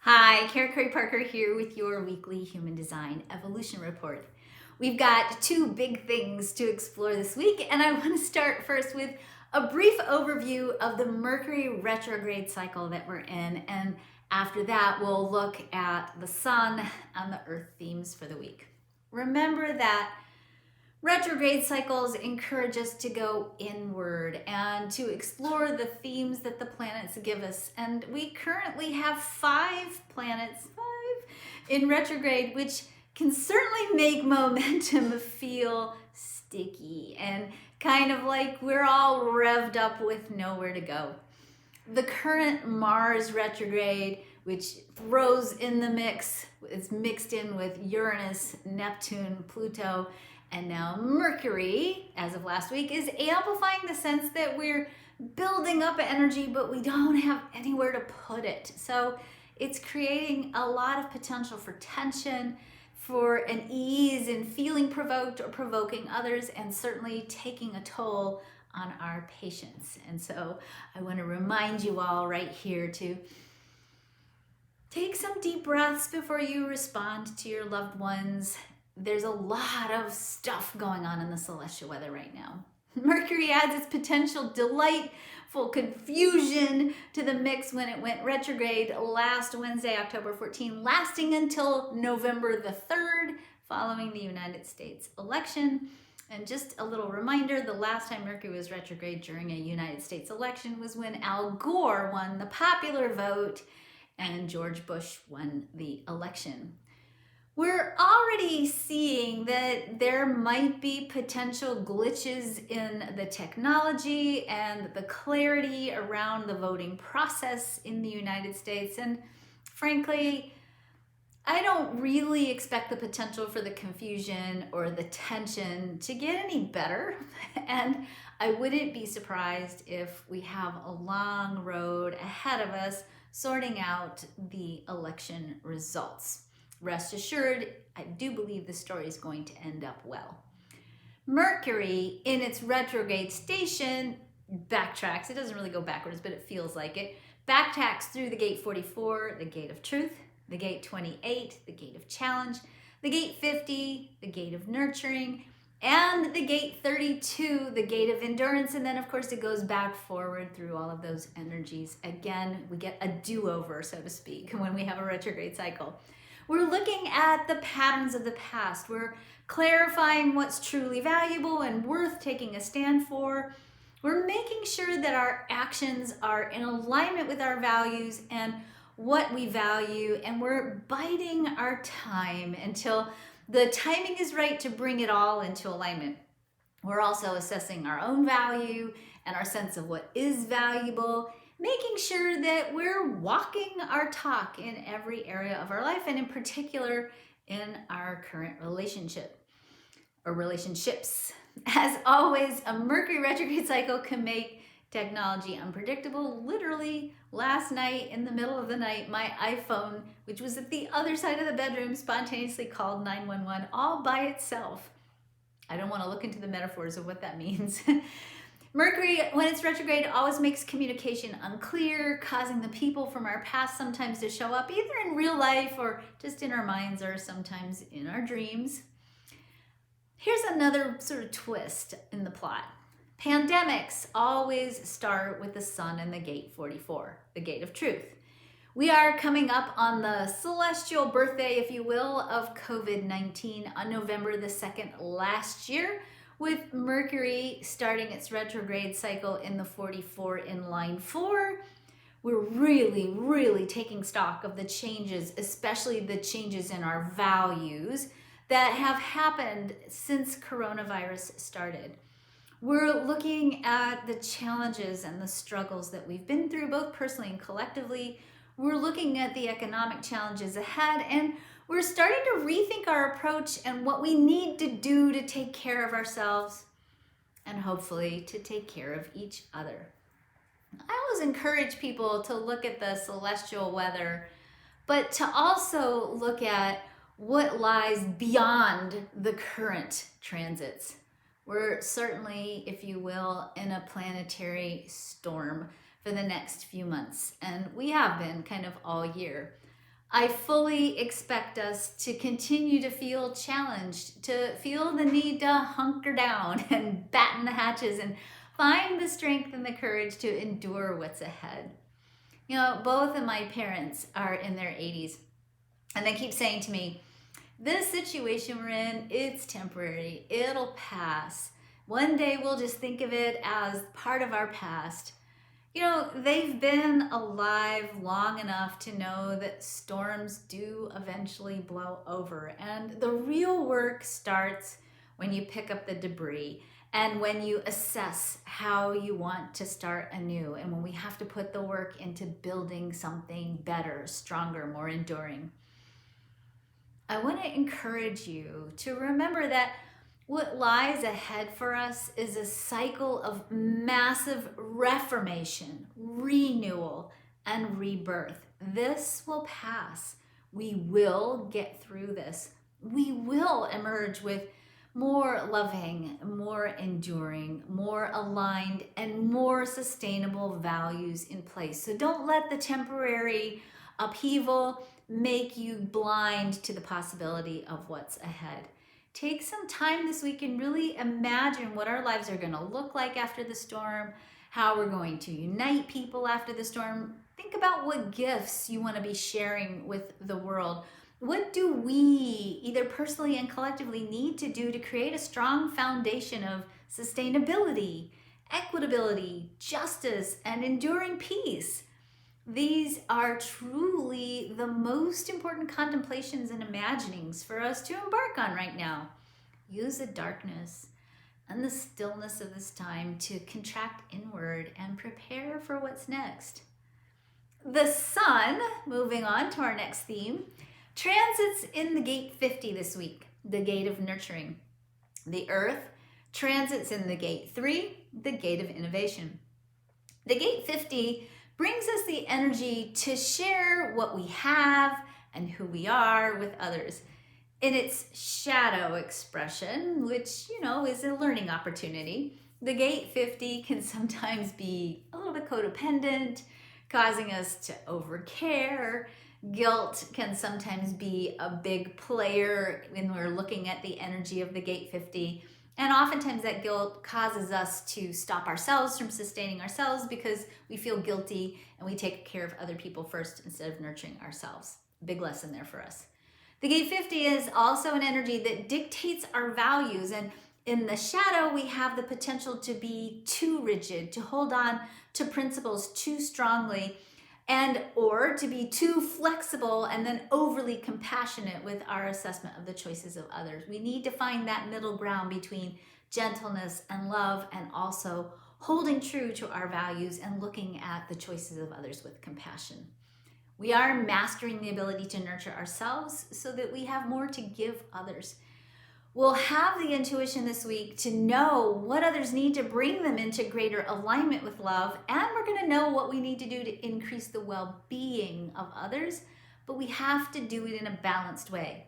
Hi, Kara Curry Parker here with your weekly Human Design Evolution Report. We've got two big things to explore this week, and I want to start first with a brief overview of the Mercury retrograde cycle that we're in, and after that, we'll look at the Sun and the Earth themes for the week. Remember that retrograde cycles encourage us to go inward and to explore the themes that the planets give us. And we currently have five planets in retrograde, which can certainly make momentum feel sticky and kind of like we're all revved up with nowhere to go. The current Mars retrograde, which throws in the mix, is mixed in with Uranus, Neptune, Pluto, and now Mercury, as of last week, is amplifying the sense that we're building up energy, but we don't have anywhere to put it. So it's creating a lot of potential for tension, for an ease in feeling provoked or provoking others, and certainly taking a toll on our patience. And so I want to remind you all right here to take some deep breaths before you respond to your loved ones. There's a lot of stuff going on in the celestial weather right now. Mercury adds its potential delightful confusion to the mix when it went retrograde last Wednesday, October 14, lasting until November the 3rd, following the United States election. And just a little reminder, the last time Mercury was retrograde during a United States election was when Al Gore won the popular vote and George Bush won the election. We're already seeing that there might be potential glitches in the technology and the clarity around the voting process in the United States. And frankly, I don't really expect the potential for the confusion or the tension to get any better. And I wouldn't be surprised if we have a long road ahead of us sorting out the election results. Rest assured, I do believe the story is going to end up well. Mercury, in its retrograde station, backtracks. It doesn't really go backwards, but it feels like it. Backtracks through the gate 44, the gate of truth, the gate 28, the gate of challenge, the gate 50, the gate of nurturing, and the gate 32, the gate of endurance. And then, of course, it goes back forward through all of those energies. Again, we get a do-over, so to speak, when we have a retrograde cycle. We're looking at the patterns of the past. We're clarifying what's truly valuable and worth taking a stand for. We're making sure that our actions are in alignment with our values and what we value, and we're biding our time until the timing is right to bring it all into alignment. We're also assessing our own value and our sense of what is valuable, making sure that we're walking our talk in every area of our life, and in particular in our current relationship or relationships. As always, a Mercury retrograde cycle can make technology unpredictable. Literally, last night in the middle of the night, my iPhone, which was at the other side of the bedroom, spontaneously called 911 all by itself. I don't want to look into the metaphors of what that means. Mercury, when it's retrograde, always makes communication unclear, causing the people from our past sometimes to show up either in real life or just in our minds or sometimes in our dreams. Here's another sort of twist in the plot. Pandemics always start with the Sun and the gate 44, the gate of truth. We are coming up on the celestial birthday, if you will, of COVID-19 on November the 2nd last year, with Mercury starting its retrograde cycle in the 44 in line 4. We're really taking stock of the changes, especially the changes in our values that have happened since coronavirus started. We're looking at the challenges and the struggles that we've been through, both personally and collectively. We're looking at the economic challenges ahead, and we're starting to rethink our approach and what we need to do to take care of ourselves and hopefully to take care of each other. I always encourage people to look at the celestial weather, but to also look at what lies beyond the current transits. We're certainly, if you will, in a planetary storm for the next few months, and we have been kind of all year. I fully expect us to continue to feel challenged, to feel the need to hunker down and batten the hatches and find the strength and the courage to endure what's ahead. You know, both of my parents are in their 80s, and they keep saying to me, this situation we're in, it's temporary, it'll pass. One day we'll just think of it as part of our past. You know, they've been alive long enough to know that storms do eventually blow over. And the real work starts when you pick up the debris and when you assess how you want to start anew, and when we have to put the work into building something better, stronger, more enduring. I want to encourage you to remember that what lies ahead for us is a cycle of massive reformation, renewal, and rebirth. This will pass. We will get through this. We will emerge with more loving, more enduring, more aligned, and more sustainable values in place. So don't let the temporary upheaval make you blind to the possibility of what's ahead. Take some time this week and really imagine what our lives are going to look like after the storm, how we're going to unite people after the storm. Think about what gifts you want to be sharing with the world. What do we, either personally and collectively, need to do to create a strong foundation of sustainability, equitability, justice, and enduring peace? These are truly the most important contemplations and imaginings for us to embark on right now. Use the darkness and the stillness of this time to contract inward and prepare for what's next. The sun, moving on to our next theme, transits in the gate 50 this week, the gate of nurturing. The earth transits in the gate 3, the gate of innovation. The gate 50 brings us the energy to share what we have and who we are with others. In its shadow expression, which, is a learning opportunity, the gate 50 can sometimes be a little bit codependent, causing us to overcare. Guilt can sometimes be a big player when we're looking at the energy of the gate 50. And oftentimes that guilt causes us to stop ourselves from sustaining ourselves because we feel guilty and we take care of other people first instead of nurturing ourselves. Big lesson there for us. The gate 50 is also an energy that dictates our values, and in the shadow we have the potential to be too rigid, to hold on to principles too strongly, and or to be too flexible and then overly compassionate with our assessment of the choices of others. We need to find that middle ground between gentleness and love, and also holding true to our values and looking at the choices of others with compassion. We are mastering the ability to nurture ourselves so that we have more to give others. We'll have the intuition this week to know what others need to bring them into greater alignment with love, and we're going to know what we need to do to increase the well-being of others, but we have to do it in a balanced way.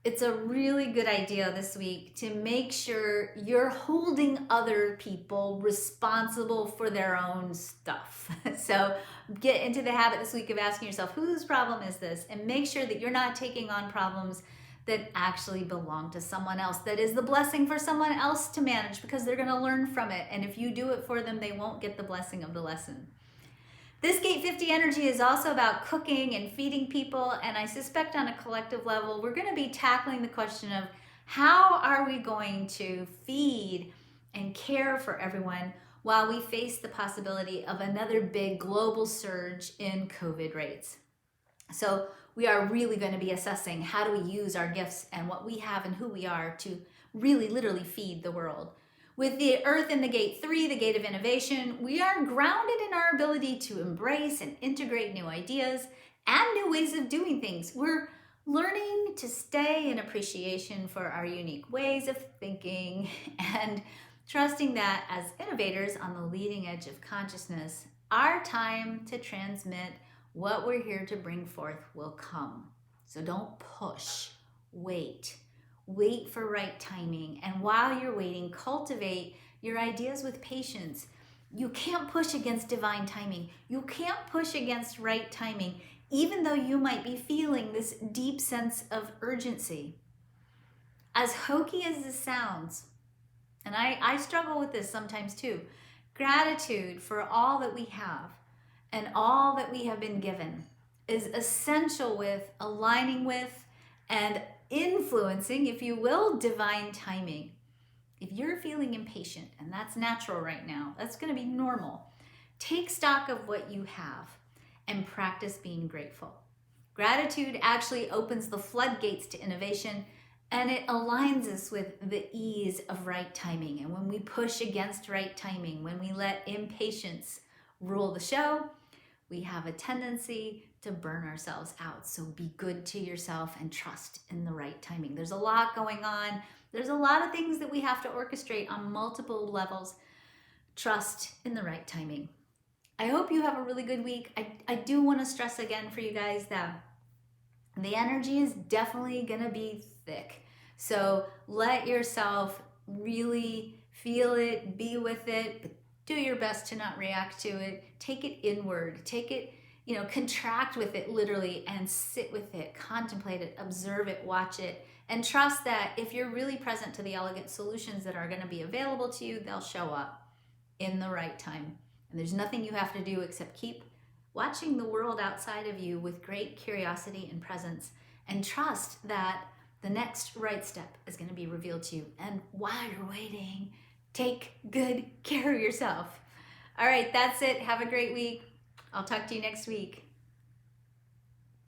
It's a really good idea this week to make sure you're holding other people responsible for their own stuff. So get into the habit this week of asking yourself, whose problem is this? And make sure that you're not taking on problems that actually belong to someone else, that is the blessing for someone else to manage, because they're going to learn from it. And if you do it for them, they won't get the blessing of the lesson. This gate 50 energy is also about cooking and feeding people, and I suspect on a collective level, we're going to be tackling the question of how are we going to feed and care for everyone while we face the possibility of another big global surge in COVID rates. So we are really going to be assessing how do we use our gifts and what we have and who we are to really literally feed the world. With the earth in the gate 3, the gate of innovation, we are grounded in our ability to embrace and integrate new ideas and new ways of doing things. We're learning to stay in appreciation for our unique ways of thinking and trusting that as innovators on the leading edge of consciousness, our time to transmit what we're here to bring forth will come. So don't push, wait. Wait for right timing, and while you're waiting, cultivate your ideas with patience. You can't push against divine timing. You can't push against right timing. even though you might be feeling this deep sense of urgency. As hokey as this sounds, and I struggle with this sometimes too, gratitude for all that we have and all that we have been given is essential with aligning with and influencing, if you will, divine timing. If you're feeling impatient, and that's natural right now, that's going to be normal. Take stock of what you have and practice being grateful. Gratitude actually opens the floodgates to innovation, and it aligns us with the ease of right timing. And when we push against right timing, when we let impatience rule the show, we have a tendency to burn ourselves out. So be good to yourself and trust in the right timing. There's a lot going on. There's a lot of things that we have to orchestrate on multiple levels. Trust in the right timing. I hope you have a really good week. I do want to stress again for you guys that the energy is definitely going to be thick. So let yourself really feel it, be with it, but do your best to not react to it. Take it inward. Take it, contract with it literally and sit with it, contemplate it, observe it, watch it, and trust that if you're really present to the elegant solutions that are going to be available to you, they'll show up in the right time. And there's nothing you have to do except keep watching the world outside of you with great curiosity and presence, and trust that the next right step is going to be revealed to you. And while you're waiting, take good care of yourself. All right, that's it. Have a great week. I'll talk to you next week.